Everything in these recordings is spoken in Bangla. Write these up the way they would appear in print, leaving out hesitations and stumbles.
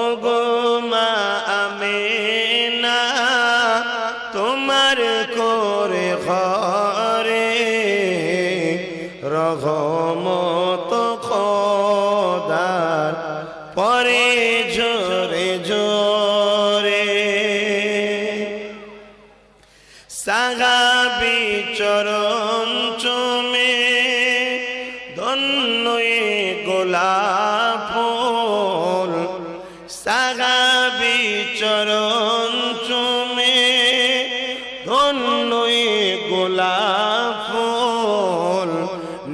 ওগো মা আমিনা তোমার করে ঘরে রহমত খোদার পরে জোরে জোরে সাহাবী চরণ চুমে ধন্য গোলাপ ফুল সাহাবী চরণ চুমে ধন্য গোলাপ ফুল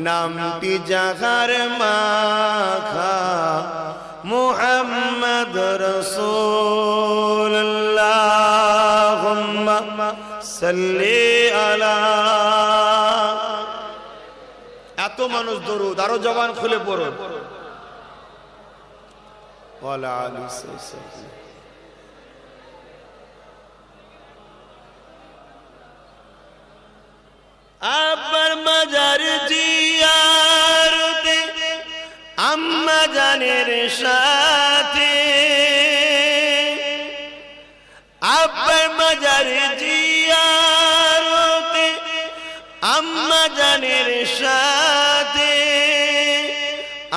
নামটি যাহার মাখা মুহাম্মদ রাসূলুল্লাহ সাল্লি আলা। এত মানুষ দরুদ, আরো জবান খুলে পড়ো। ওয়ালা আলিহি সাল্লাম। আব্বার মাজার জিয়ারতে আম্মা জানের সাথে, আব্বার মাজার জিয়ারতে আম্মা জানের সাথে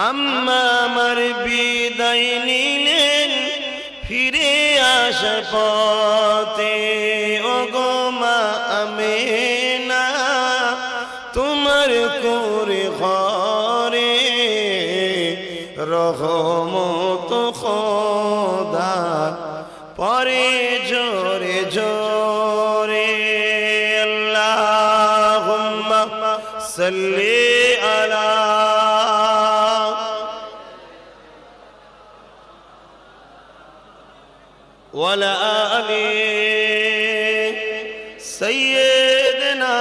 আম্মা আমার বিদায় নিলেন ফিরে আসা পথে। ওগো মা আমিনা তোমার করে ঘরে রহমত খোদা পরে জোরে জোরে আল্লাহুম্মা সাল্লি আলা। ওয়ালা আলি সাইয়্যিদিনা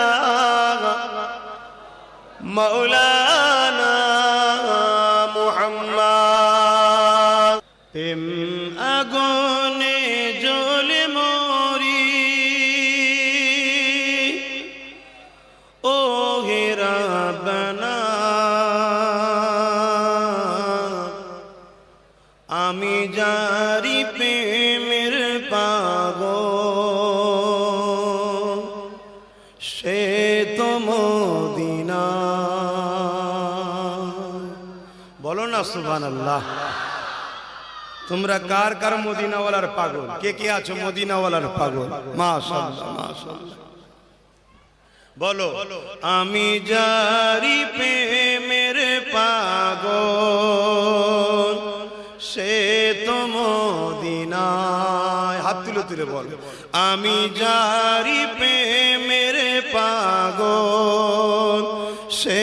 মাওলানা মুহাম্মদ। প্রেম আগুনে জ্বলে মরি ও হে রাব্বানা, আমি জারি প্রেমের পাগল সে তো মদিনা। বলো না সুবহানাল্লাহ। তোমরা কার কার মদিনাওয়ালার পাগল? কে কে আছো মদিনাওয়ালার পাগল? মাশাআল্লাহ মাশাআল্লাহ। বলো আমি জারি প্রেমের পাগল সে তো মদিনায়। হাত তুলে তুলে বল আমি জারি প্রেমের পাগল সে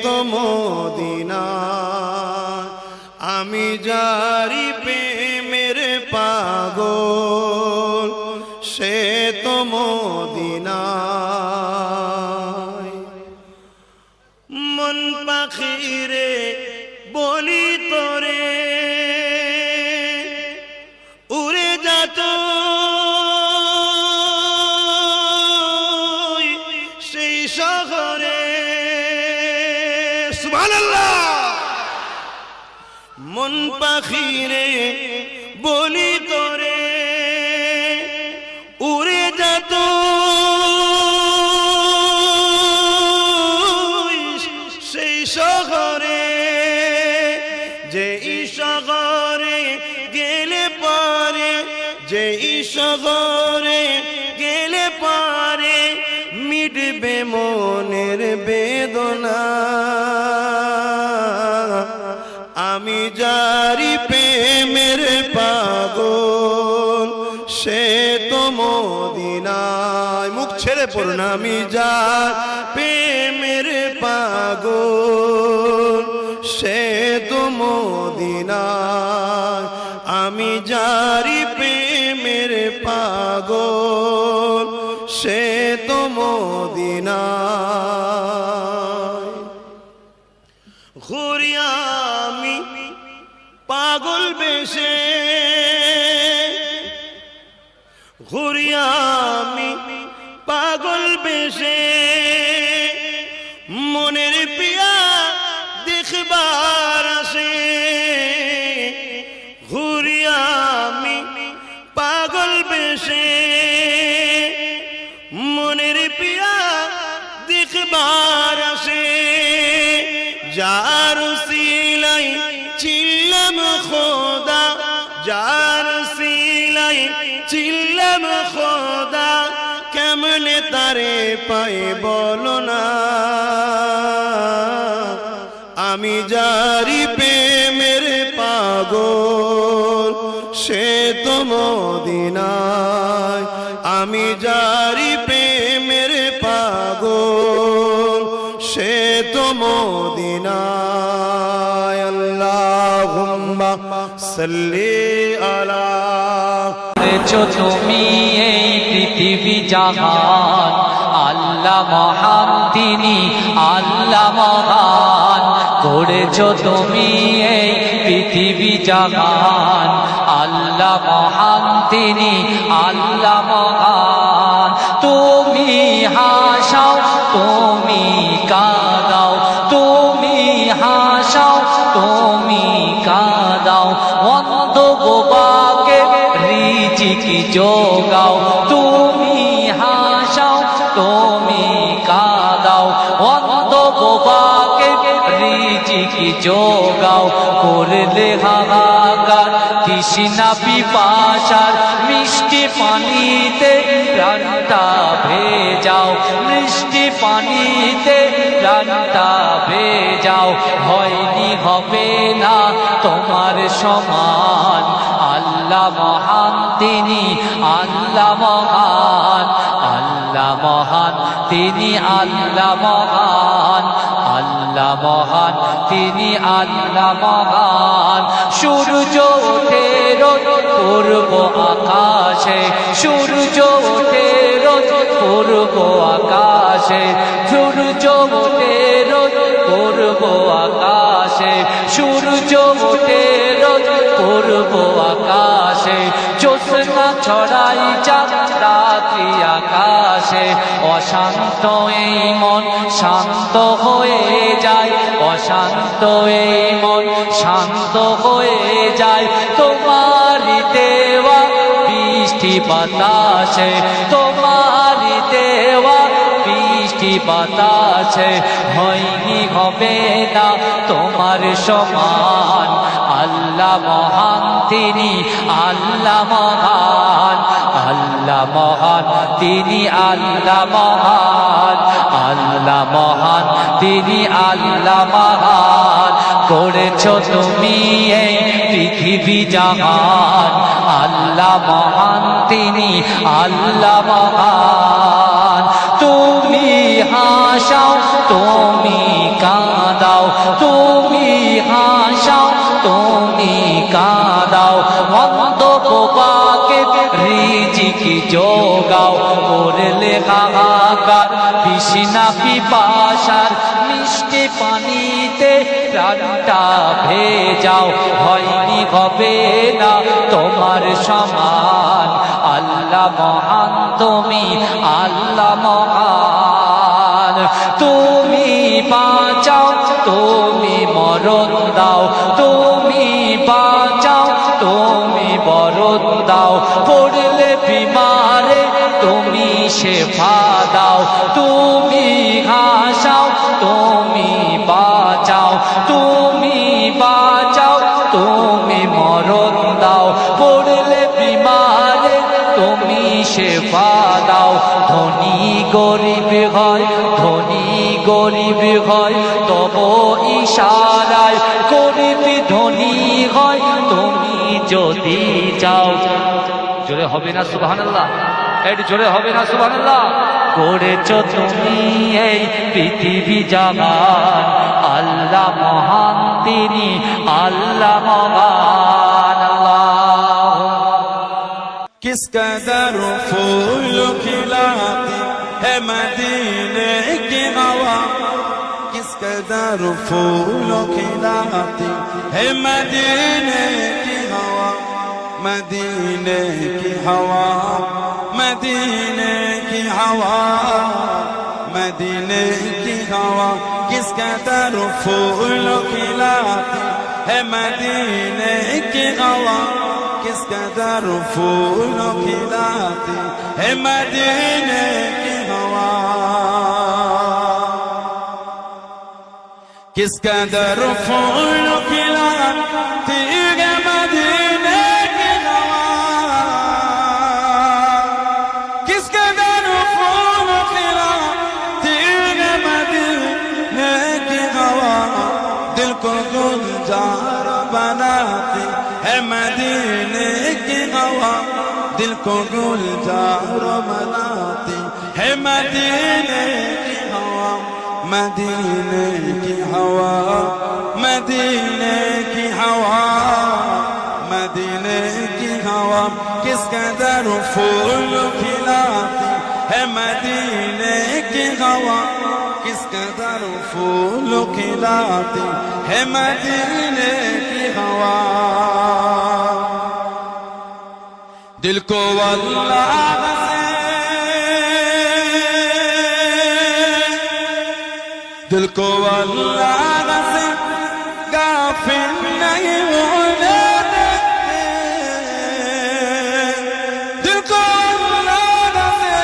তো মদিনায়। আমি জারি প্রেমের পাগল সে তো মদিনায়। মন পাখিরে বলি তোরে উড়ে যাত সেই শহরে। সুবহানাল্লাহ। মন পাখিরে বলি তোরে উড়ে যেত সেই শহরে, যে শহরে গেলে পারে, যে শহরে গেলে পারে মিটবে মনের বেদনা। আমি জারি প্রেমের পাগল সে তো মদিনায়। মুখ ছেড়ে পড়ুন আমি যার প্রেমের পাগল সে তো মদিনায়। আমি জারি প্রেমের পাগল সে তো মদিনায়। ঘুরি আমি পাগল বেশে, ঘুরি আমি পাগল বেশে মনের পিয়া দেখবার আসে। ঘুরি বেশে মনের পিয়া দেখবার আসে যার সিলাই চিল্লাম খোদা যার সিলাই চিল্লাম খোদা কেমনে তারে পাই বলো না আমি যারি প্রেমের পাগল সে তো মদিনায় আমি যারি প্রেমের পাগল সে তো মদিনায় আল্লাহুম্মা সাল্লি আলা তুমি এই পৃথিবী জাহান আল্লাহ মহান তিনি আল্লাহ মহান করেছো তুমি এই পৃথিবী জাহান আল্লাহ মহান তিনি আল্লাহ মহান তুমি হাসাও তুমি কাঁদাও তুমি হাসাও তুমি কাঁদাও অন্ধ বোবাকে রিজিক যোগাও তুমি হাসাও তুমি কাঁদাও অন্ধ বোবাকে রিজিক যোগাও করলে হাহাকার তৃষ্ণা পিপাসার মিষ্টি পানিতে প্রাণটা ভেজাও মিষ্টি পানিতে প্রাণটা ভেজাও হয়নি হবে না তোমার সমান আল্লাহ মহান তিনি আল্লাহ মহান আল্লাহ মহান তিনি আল্লাহ মহান আল্লাহ মহান তিনি আল্লাহ মহান সূর্য ওঠে রোজ পূর্ব আকাশে সূর্য ওঠে রোজ পূর্ব আকাশে সূর্য ওঠে রোজ পূর্ব আকাশে সূর্য ওঠে রোজ পূর্ব আকাশে জ্যোৎস্না ছড়াই চাঁদ রাত্রি আকাশে অশান্ত এই মন শান্ত হয়ে যায় অশান্ত এই মন শান্ত হয়ে যায় তোমারই দেওয়া বৃষ্টি বাতাসে তোমারই দেওয়া বৃষ্টি বাতাসে হয়নি হবে না তোমার সমান আল্লাহ মহান তিনি আল্লাহ মহান আল্লাহ মহান তিনি আল্লাহ মহান আল্লাহ মহান তিনি আল্লাহ মহান করেছো তুমি এই পৃথিবী জাহান আল্লাহ মহান তিনি আল্লাহ মহান তুমি হাসাও তুমি কাঁদাও তুমি হাসাও তুমি কাঁদাও অন্ধ বোবাকে রিজিক যোগাও করলে হাহাকার তৃষ্ণা পিপাসার মিষ্টি পানিতে প্রাণটা ভেজাও হয়নি হবে না তোমার সমান আল্লাহ মহান তুমি আল্লাহ মহান তুমি বাঁচাও তুমি মরণ দাও তুমি বাঁচাও তুমি মরণ দাও পড়লে বিমারে তুমি শেফা দাও তুমি হাসাও তুমি বাঁচাও তুমি বাঁচাও তুমি মরণ দাও পড়লে বিমারে তুমি শেফা দাও ধনী গরিব হয় ধনী গরিব হয় তবু ইশারায় গরিব ধনী হয় তুমি যদি চাও জোরে হবে না সুবহানাল্লাহ একটু জোরে হবে না সুবহানাল্লাহ করেছো তুমি এই পৃথিবী জাহান আল্লাহ মহান তিনি আল্লাহ মহান আল্লাহ किस कदर फूल खिलाती है मदीने की हवा किस कदर फूल खिलाती है मदीने की हवा मदीने की हवा मदीने की हवा मदीने की हवा किस कदर फूल खिलाती है मदीने की हवा کس قدر پھولوں کھلاتی ہے مدینے کی ہوا، کس قدر پھولوں کھلاتی ہے مدینے کی ہوا، کس قدر پھولوں کھلاتی ہے مدینے کی ہوا، دل کو گلزار بناتی ہے مدینے کی ہوا، دل کو گلزار بناتی ہے مدینے کی ہوا، مدینے کی ہوا، مدینے کی ہوا، مدینے کی ہوا، کس قدر پھول کھلاتی ہے مدینے کی ہوا، کس قدر پھول کھلاتی ہے مدینے کی ہوا، دل کو اللہ سے، دل کو اللہ سے غافل نہیں ہونے دیتے، دل کو اللہ سے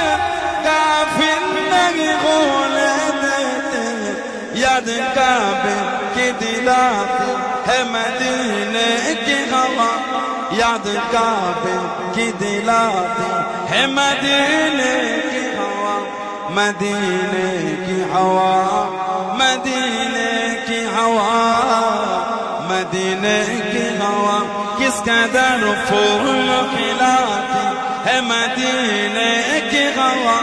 غافل نہیں ہونے دیتے، یاد کعبے کی دلاتی ہے مدینے کی ہوا، یاد کعبے کی دلاتی ہے مدینے کی ہوا، مدینے کی ہوا، مدینے کی ہوا، مدینے کی ہوا، کس قدر پھول کھلاتی ہے مدینے کی ہوا،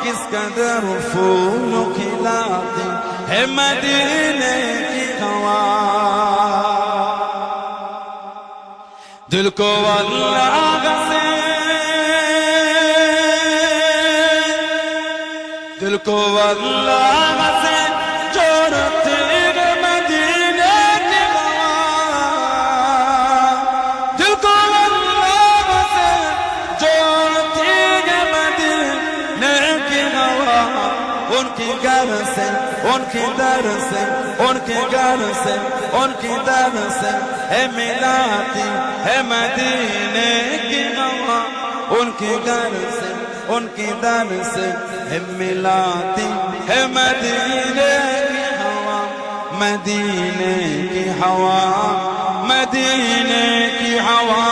کس قدر پھول کھلاتی ہے مدینے کی ہوا، دل کو اللہ سے، دل کو اللہ سے جوڑتی ہے مدینے کی ہوا، دل کو اللہ سے جوڑتی ہے مدینے کی ہوا، ان کی گھر سے، ان کی در سے، ان کے گھر سے، ان کی در سے ہے ملاتی ہے مدینے کی ہوا، ان کے گھر سے، ان کی در سے ہے ملاتی ہے مدینے کی ہوا، مدینے کی ہوا، مدینے کی ہوا،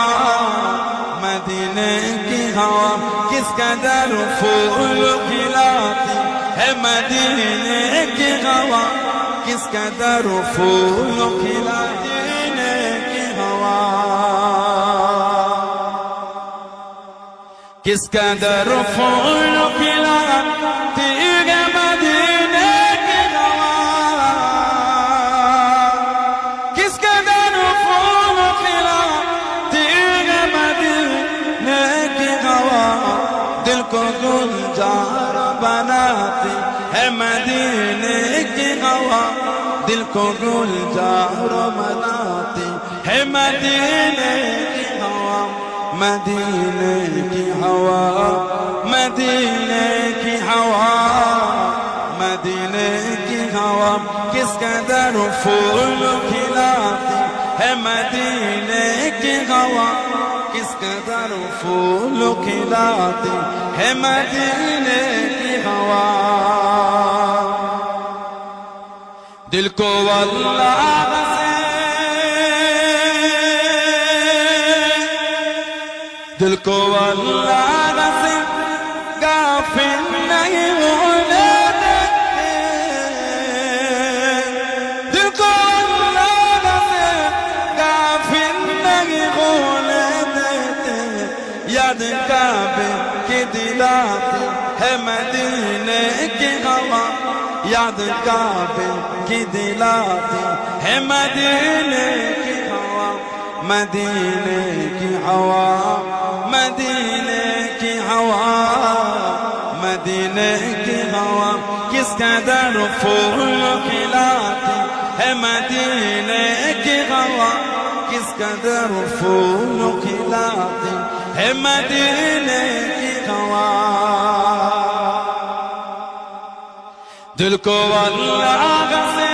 مدینے کی ہوا، کس قدر پھول کھلاتی ہے مدینے کی ہوا، کس قدر پھول کھلاتی مدینے کی ہوا، کس قدر پھول کھلاتی ہے مدینے کی ہوا، کس قدر پھول کھلاتی ہے مدینے کی ہوا، دل کو گلزار بناتی ہے مدینے کی ہوا، دل کو گلزار بناتی ہے مدینے کی ہوا، مدینے کی ہوا، مدینے کی ہوا، مدینے کی ہوا، کس قدر پھول کھلاتی ہے مدینے کی ہوا، کس قدر پھول کھلاتی ہے مدینے کی ہوا، دل کو اللہ سے، دل کو اللہ سے غافل نہیں ہونے دیتے، دل کو اللہ سے غافل نہیں ہونے دیتے، یاد کعبے کی دلاتی ہے مدینے کی ہوا، یاد کعبے کی دلاتی ہے مدینے کی ہوا، مدینے کی ہوا، مدینے کی ہوا، مدینے کی ہوا، کس قدر پھول کھلاتی ہے مدینے کی ہوا، کس قدر پھول کھلاتی ہے مدینے کی ہوا، دل کو اللہ سے،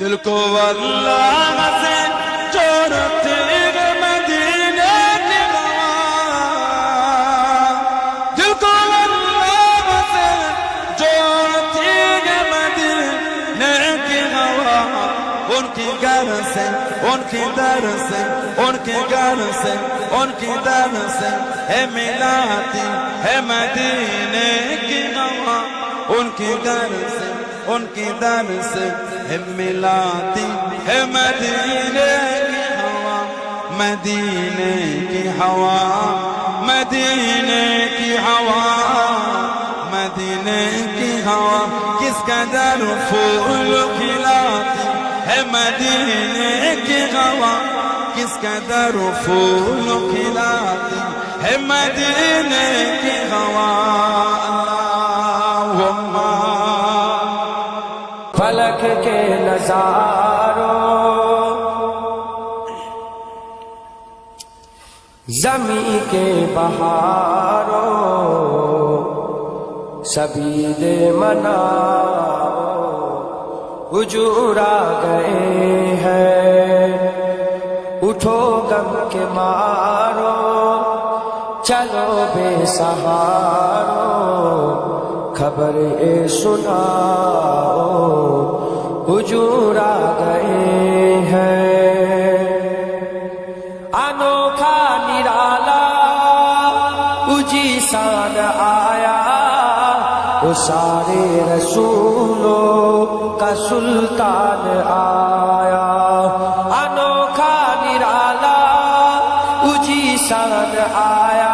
دل کو اللہ घर से उनके दर से उनके घर से उनके दर से है मिलाती है मदीने की हवा उनके घर से उनके दर से है मिलाती है मदीने की हवा मदीने की हवा मदीने की हवा मदीने की हवा किस कदर फूल खिलाती है मदीने की हवा किस कदर फूल खिलाती है मदीने की हवा अल्लाहुम्मा फलक के नजारों ज़मीं के बहारों सभी दे मनाओ हुजूर आ गए हैं उठो गम के मारो चलो बेसहारो खबर ए सुनाओ हुजूर आ गए हैं अनोखा निराला उजी शान आया वो सारे रसूलों का सुल्तान आया अनोखा निराला उजी शान आया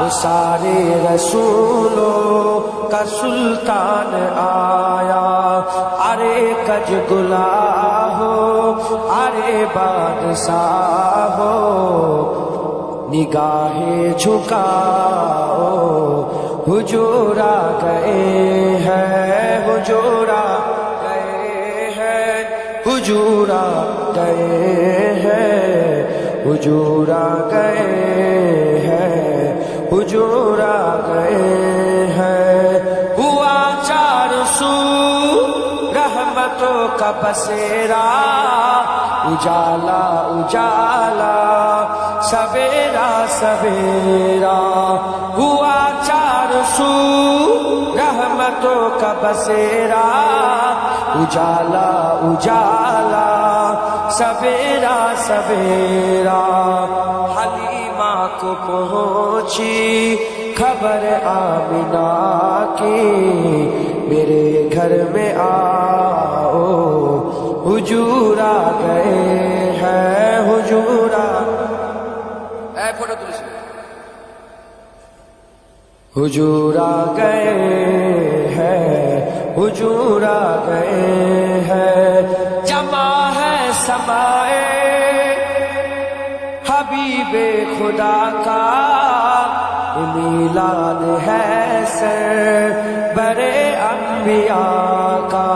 वो सारे रसूलों का सुल्तान आया अरे कज गुला हो अरे बादशाह हो निगाहें झुकाओ हुजूर आ गए हैं हुजूर आ गए हैं हुजूर आ गए हैं हुजूर आ गए हैं हुजूर आ गए हैं हुआ चार सू रहमतों का बसेरा उजाला उजाला सवेरा सवेरा हुआ चार सू रहमतों का बसेरा उजाला उजाला सवेरा सवेरा हलीमा को पहुंची खबर आमिना की मेरे घर में आओ हुजूर आ गए हैं हुजूर आ फोटो तुलसी हुजूर आ गए हैं हुजूर आ गए हैं जमा है समाए हबीबे खुदा का मिलाद है सर बरे अंबिया का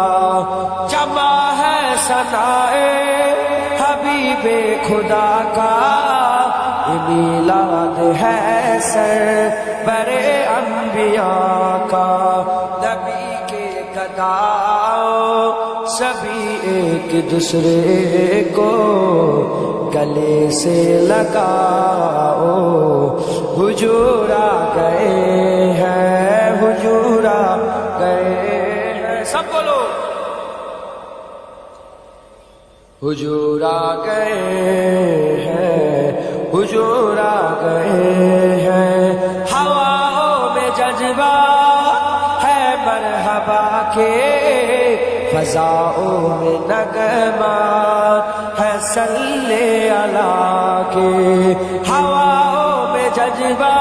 जमा है सनाए हबीबे खुदा का मिलाद है सर बरे अंबिया का नबी के गदाओं सभी एक दूसरे को गले से लगाओ हुजूर आ गए हैं हुजूर आ गए हैं सब बोलो हुजूर आ गए हैं हुजूर आ गए हैं हवाओं में जज्बा है मरहबा के फजाओं में नगमा है सल्ले अला के हवाओं में जज्बा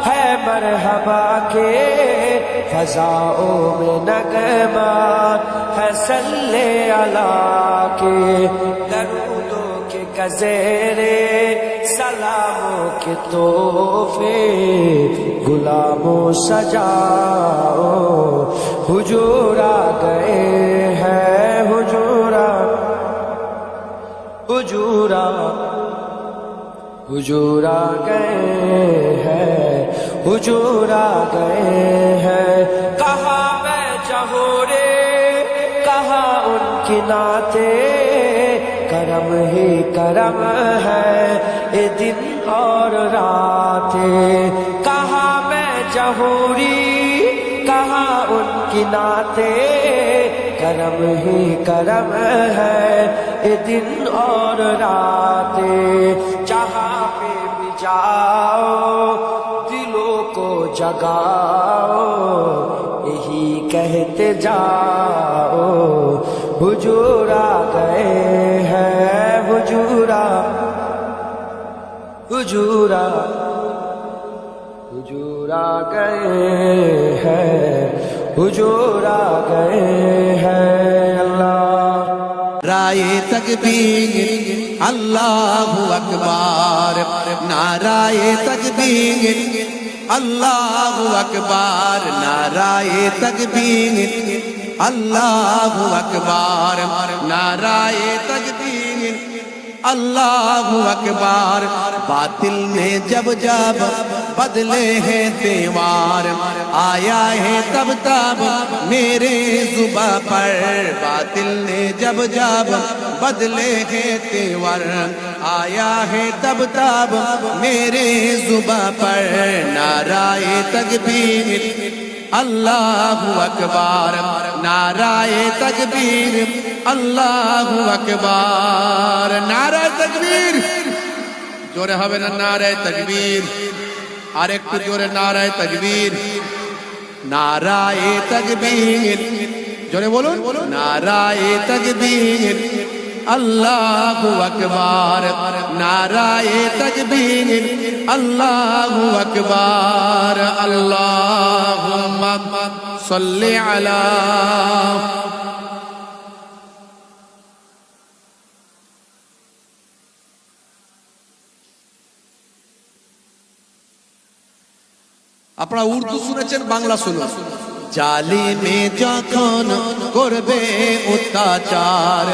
है मरहबा के फजाओं में नगमा है सल्ले अला के दरूदों के गज़ेरे सलामों के तोहफे गुलामों सजाओ हुजूर आ गए हैं हुजूर आ गए हैं हुजूर आ गए हैं कहा मैं जहोरे कहा उनकी नाते करम ही करम है ये दिन और रातें कहा मैं जहूरी कहा उनकी नाते करम ही करम है ये दिन और रातें। जहाँ पे भी जाओ दिलों को जगाओ यही कहते जाओ हुजूर आ गए हैं हुजूर आ गए हैं हुजूर आ गए हैं। अल्लाह नाराए तकबीर अल्लाहु अकबर, नाराए तकबीर अल्लाहु अकबर, नाराए तकबीर अल्लाहु अकबर, नाराए तकबीर अल्लाहु अकबर। बातिल ने जब जब बदले हैं त्योहार, आया है तब तब मेरे जुबा पर। बातिल ने जब जब बदले हैं त्योहार, आया है तब तब मेरे जुबा पर। नाराए तकबीर अल्लाहु अकबर, नाराए तकबीर अल्लाहु अकबर। नाराए तकबीर जोरे হবে না নারায়ে তাকবীর, আরেকটু জোরে নারায়ে তাকবীর, নারায়ে তাকবীর জোরে বলুন, নারায়ে তাকবীর अल्लाहु अकबर, नाराए तकबीर अल्लाहु अकबर। अल्लाहुम्मा सल्लि अला আপনারা উর্দু শুনেছেন, বাংলা শুনুন। জালিমে যখন করবে অত্যাচার,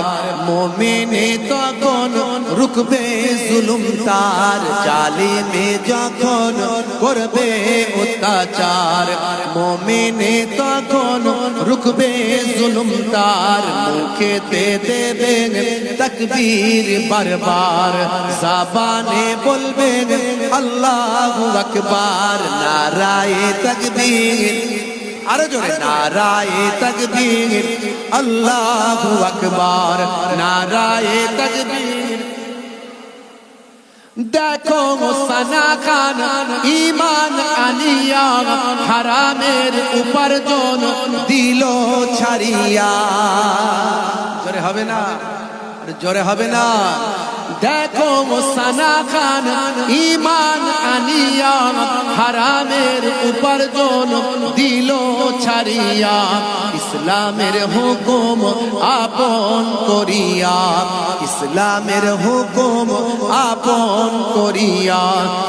মুমিনে তখন রুখবে জুলুম তার। জালিমে যখন করবে অত্যাচার, মুমিনে তখন রুখবে জুলুম তার। মুখেতে দেবেন তাকবীর বারবার, জবানে বলবেন আল্লাহু আকবার। নারায়ে তাকবীর আরো জোরে, নারায়ে তাকবীর আল্লাহু আকবার, নারায়ে তাকবীর। দেখো সানা খান ঈমান আনিয়া, হারামের উপার্জন দিল ছাড়িয়া। জোরে হবে না, জোরে হবে না। দেখো সানা খান ঈমান আনিয়া, হারামের উপার্জন দিল ছাড়িয়া। ইসলামের হুকুম আপন করিয়া, ইসলামের হুকুম আপন করিয়া।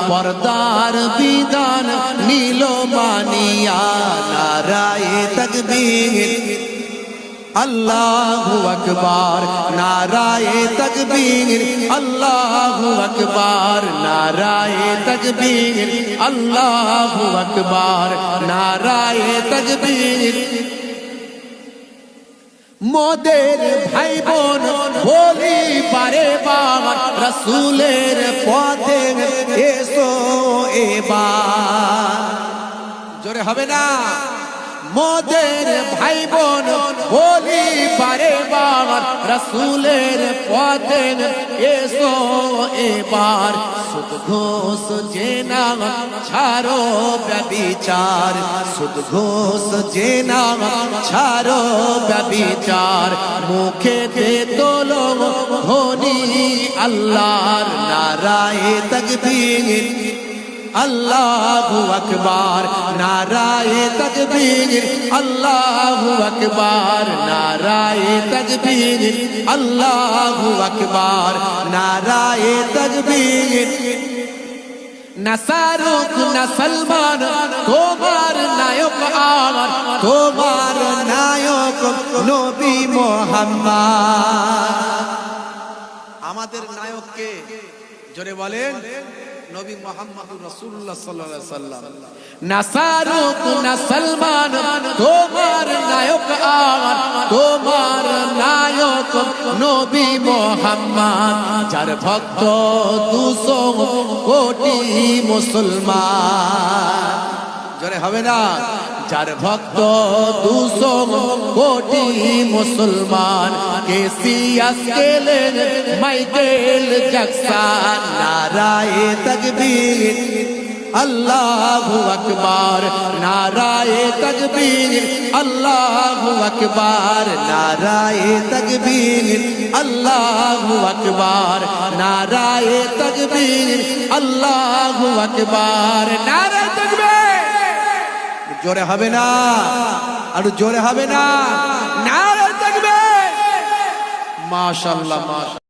পর্দার বিধান নিল মানিয়া। নারায়ে তাকবীর अल्लाहु अकबर, नाराए तकबीर अल्लाहु अकबर, नाराए तकबीर अल्लाहु अकबर, नाराए तकबीर। मोदेर भाई बोन बोली बारे बार, रसूलेर पथे एसो एबार। जोरे হবে না। मोदेर भाई बोन बोली बारे बार, रसूलेर पथे एसो एबार। सुद घोष जेना ছাড়ো ব্যভিচার, সুদ ঘোষ জেনা ছাড়ো ব্যভিচার। মুখেতে তোলো ধ্বনি আল্লাহর। নারায়ে তাকবীর अल्लाहु अकबर, नाराए तकबीर अल्लाहु अकबर, नाराए तकबीर अल्लाहु अकबर, नाराए तकबीर। ना शाहरुख ना सलमान তোমার নায়ক আমার, তোমার নায়ক নবী মুহাম্মদ। আমাদের নায়ক কে? জোরে বলেন, নবী মুহাম্মদুর রাসূলুল্লাহ সাল্লাল্লাহু আলাইহি ওয়াসাল্লাম। না শাহরুখ না সলমান তোমার নায়ক আমার, তোমার নায়ক নবী মুহাম্মদ। যার ভক্ত 200 কোটি মুসলমান। জোরে হবে না। যার ভক্ত 200 কোটি মুসলমান, কেসিয়াস কেলেন মাইকেল জ্যাকসন, নারায়ে তাকবীর আল্লাহু আকবার, নারায়ে তাকবীর আল্লাহু আকবার, নারায়ে তাকবীর আল্লাহু আকবার, নারায়ে তাকবীর আল্লাহু আকবার, নারায়ে তাকবীর। জোরে হবে না, আর জোরে হবে না, নারায়ে তাকবীর। মাশাআল্লাহ, মাশাআল্লাহ।